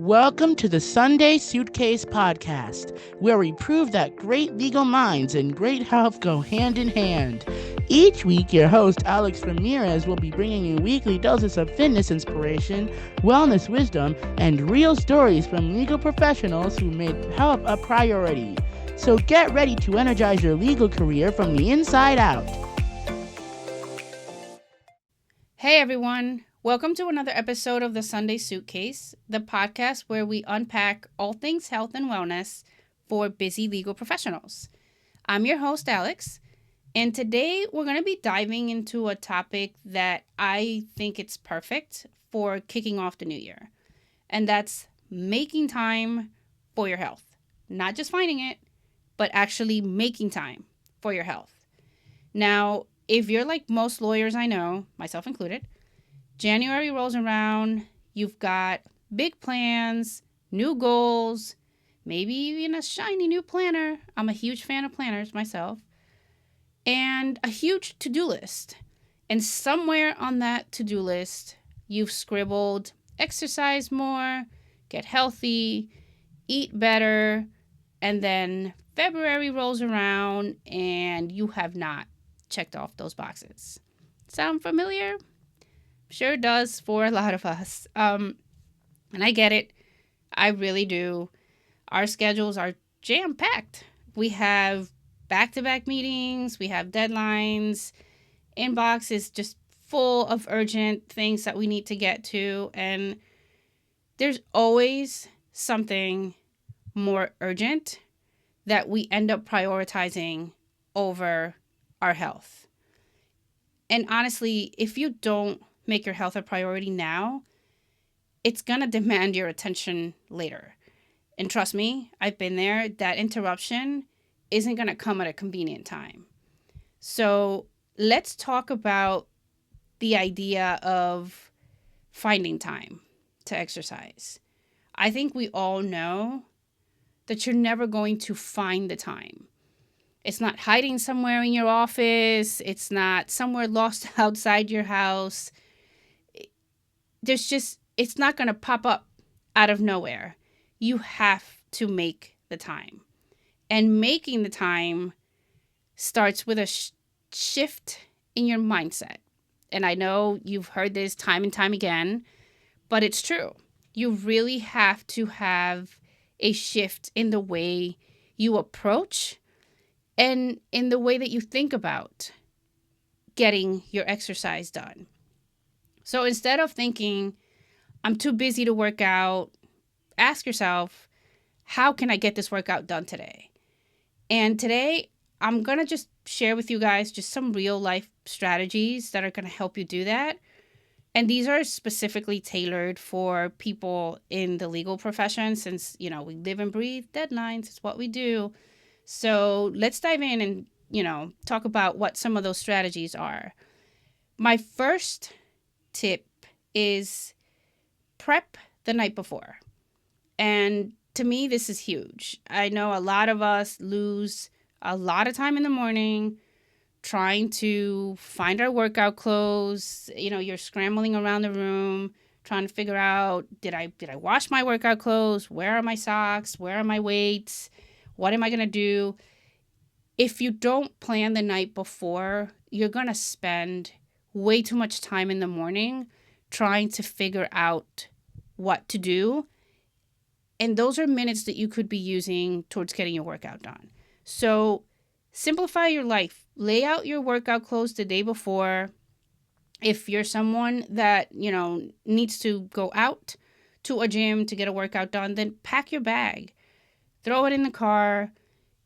Welcome to the Sunday Suitcase podcast, where we prove that great legal minds and great health go hand in hand. Each week, your host, Alex Ramirez, will be bringing you weekly doses of fitness inspiration, wellness wisdom, and real stories from legal professionals who made health a priority. So get ready to energize your legal career from the inside out. Hey everyone, welcome to another episode of the Sunday Suitcase, the podcast where we unpack all things health and wellness for busy legal professionals. I'm your host, Alex, and today we're going to be diving into a topic that I think it's perfect for kicking off the new year, and that's making time for your health. Not just finding it, but actually making time for your health. Now, if you're like most lawyers I know, myself included, January rolls around, you've got big plans, new goals, maybe even a shiny new planner. I'm a huge fan of planners myself. And a huge to-do list. And somewhere on that to-do list, you've scribbled exercise more, get healthy, eat better, and then February rolls around and you have not checked off those boxes. Sound familiar? Sure does for a lot of us. And I get it. I really do. Our schedules are jam-packed. We have back-to-back meetings. We have deadlines. Inbox is just full of urgent things that we need to get to. And there's always something more urgent that we end up prioritizing over our health. And honestly, if you don't make your health a priority now, it's going to demand your attention later. And trust me, I've been there. That interruption isn't going to come at a convenient time. So let's talk about the idea of finding time to exercise. I think we all know that you're never going to find the time. It's not hiding somewhere in your office. It's not somewhere lost outside your house. It's not going to pop up out of nowhere. You have to make the time. And making the time starts with a shift in your mindset. And I know you've heard this time and time again, but it's true. You really have to have a shift in the way you approach and in the way that you think about getting your exercise done. So instead of thinking, I'm too busy to work out, ask yourself, how can I get this workout done today? And today, I'm going to just share with you guys just some real life strategies that are going to help you do that. And these are specifically tailored for people in the legal profession since, we live and breathe deadlines. It's what we do. So let's dive in and, talk about what some of those strategies are. My first tip is prep the night before. And to me, this is huge. I know a lot of us lose a lot of time in the morning trying to find our workout clothes. You're scrambling around the room trying to figure out, did I wash my workout clothes? Where are my socks? Where are my weights? What am I going to do? If you don't plan the night before, you're going to spend way too much time in the morning trying to figure out what to do. And those are minutes that you could be using towards getting your workout done. So simplify your life. Lay out your workout clothes the day before. If you're someone that, needs to go out to a gym to get a workout done, then pack your bag. Throw it in the car.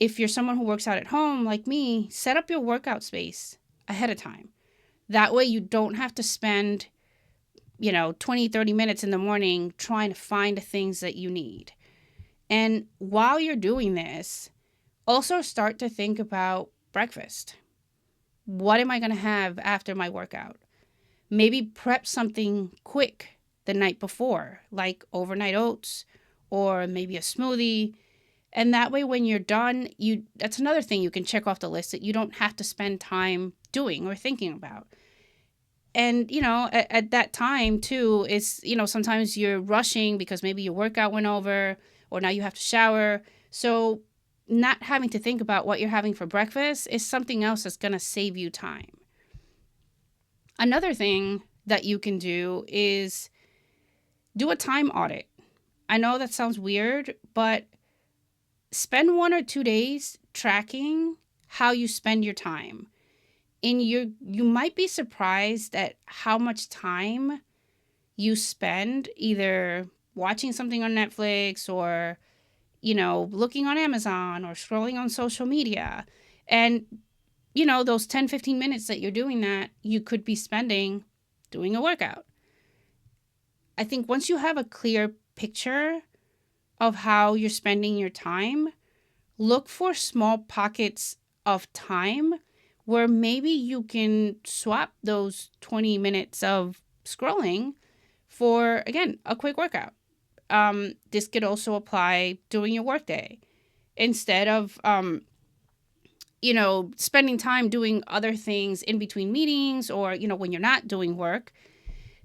If you're someone who works out at home like me, set up your workout space ahead of time. That way you don't have to spend, 20, 30 minutes in the morning trying to find the things that you need. And while you're doing this, also start to think about breakfast. What am I going to have after my workout? Maybe prep something quick the night before, like overnight oats or maybe a smoothie. And that way, when you're done, that's another thing you can check off the list that you don't have to spend time doing or thinking about. And, at that time too, is, sometimes you're rushing because maybe your workout went over or now you have to shower. So not having to think about what you're having for breakfast is something else that's going to save you time. Another thing that you can do is do a time audit. I know that sounds weird, but spend 1 or 2 days tracking how you spend your time. And you might be surprised at how much time you spend either watching something on Netflix or, looking on Amazon or scrolling on social media. And, those 10, 15 minutes that you're doing that, you could be spending doing a workout. I think once you have a clear picture of how you're spending your time, look for small pockets of time where maybe you can swap those 20 minutes of scrolling for, again, a quick workout. This could also apply during your workday. Instead of, spending time doing other things in between meetings or, when you're not doing work,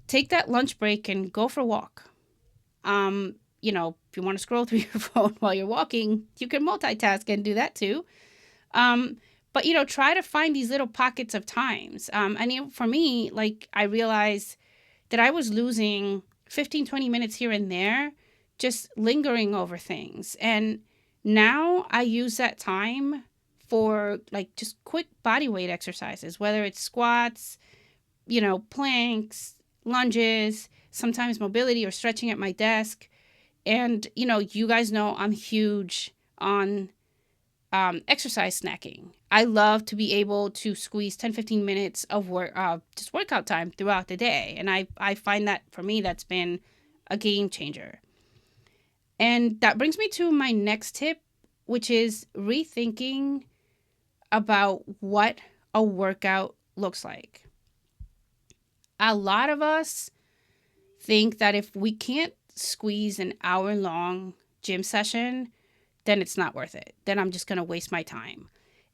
take that lunch break and go for a walk. If you want to scroll through your phone while you're walking, you can multitask and do that too. But, try to find these little pockets of times. For me, I realized that I was losing 15, 20 minutes here and there just lingering over things. And now I use that time for just quick body weight exercises, whether it's squats, planks, lunges, sometimes mobility or stretching at my desk. And, you guys know I'm huge on exercise snacking. I love to be able to squeeze 10, 15 minutes of just workout time throughout the day. And I find that for me, that's been a game changer. And that brings me to my next tip, which is rethinking about what a workout looks like. A lot of us think that if we can't squeeze an hour-long gym session, then it's not worth it. Then I'm just going to waste my time.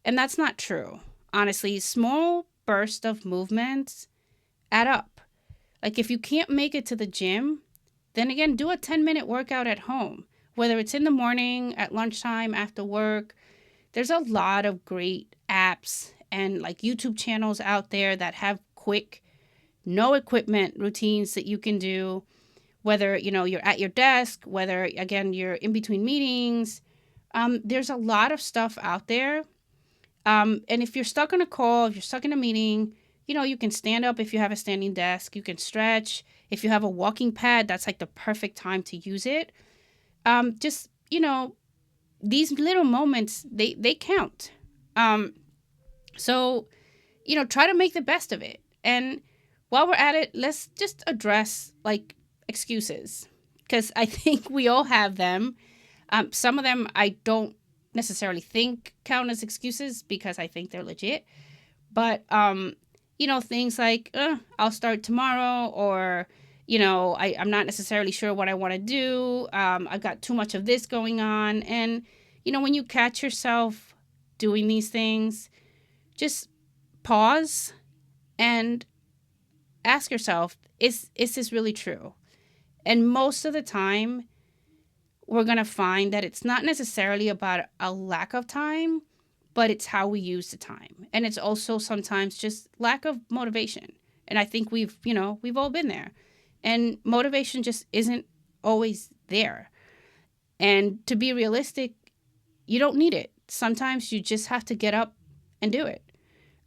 And that's not true. Honestly, small bursts of movements add up. If you can't make it to the gym, then again, do a 10-minute workout at home, whether it's in the morning, at lunchtime, after work. There's a lot of great apps and YouTube channels out there that have quick, no equipment routines that you can do, whether, you're at your desk, whether, again, you're in between meetings. There's a lot of stuff out there. And if you're stuck on a call, if you're stuck in a meeting, you can stand up if you have a standing desk. You can stretch. If you have a walking pad, that's the perfect time to use it. These little moments, they count. So, try to make the best of it. And while we're at it, let's just address excuses, because I think we all have them. Some of them I don't necessarily think count as excuses because I think they're legit. But, things like, I'll start tomorrow, or, I'm not necessarily sure what I want to do. I've got too much of this going on. And, when you catch yourself doing these things, just pause and ask yourself, is this really true? And most of the time, we're going to find that it's not necessarily about a lack of time, but it's how we use the time. And it's also sometimes just lack of motivation. And I think we've all been there. And motivation just isn't always there. And to be realistic, you don't need it. Sometimes you just have to get up and do it.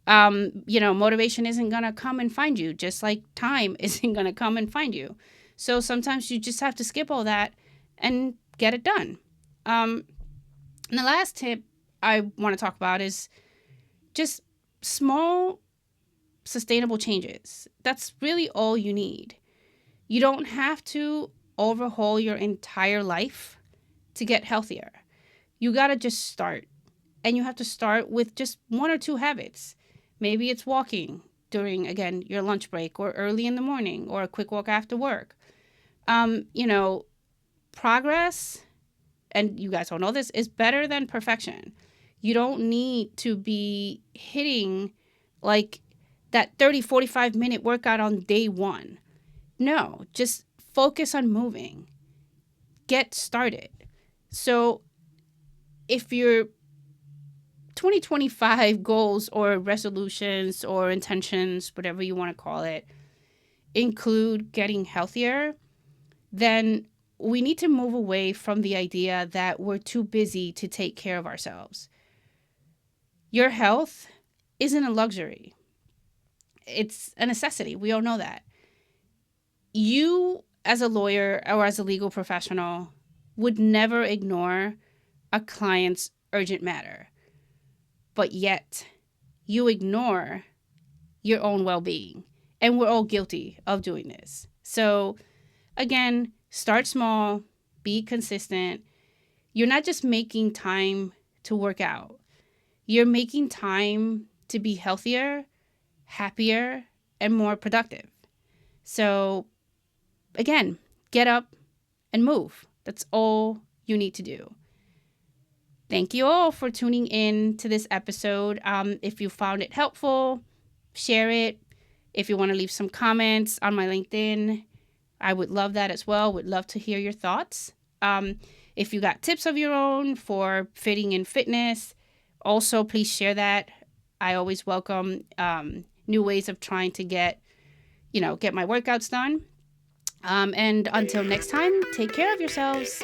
Motivation isn't going to come and find you, just like time isn't going to come and find you. So sometimes you just have to skip all that and get it done. And the last tip I want to talk about is just small, sustainable changes. That's really all you need. You don't have to overhaul your entire life to get healthier. You got to just start. And you have to start with just 1 or 2 habits. Maybe it's walking during, again, your lunch break, or early in the morning, or a quick walk after work. Progress, and you guys all know this, is better than perfection. You don't need to be hitting that 30, 45-minute workout on day one. No, just focus on moving. Get started. So if your 2025 goals or resolutions or intentions, whatever you want to call it, include getting healthier, then we need to move away from the idea that we're too busy to take care of ourselves. Your health isn't a luxury. It's a necessity. We all know that. You, as a lawyer or as a legal professional, would never ignore a client's urgent matter. But yet, you ignore your own well-being. And we're all guilty of doing this. So, again, start small, be consistent. You're not just making time to work out. You're making time to be healthier, happier, and more productive. So, again, get up and move. That's all you need to do. Thank you all for tuning in to this episode. If you found it helpful, share it. If you want to leave some comments on my LinkedIn, I would love that as well. Would love to hear your thoughts. If you got tips of your own for fitting in fitness, also please share that. I always welcome new ways of trying to get my workouts done. And until next time, take care of yourselves.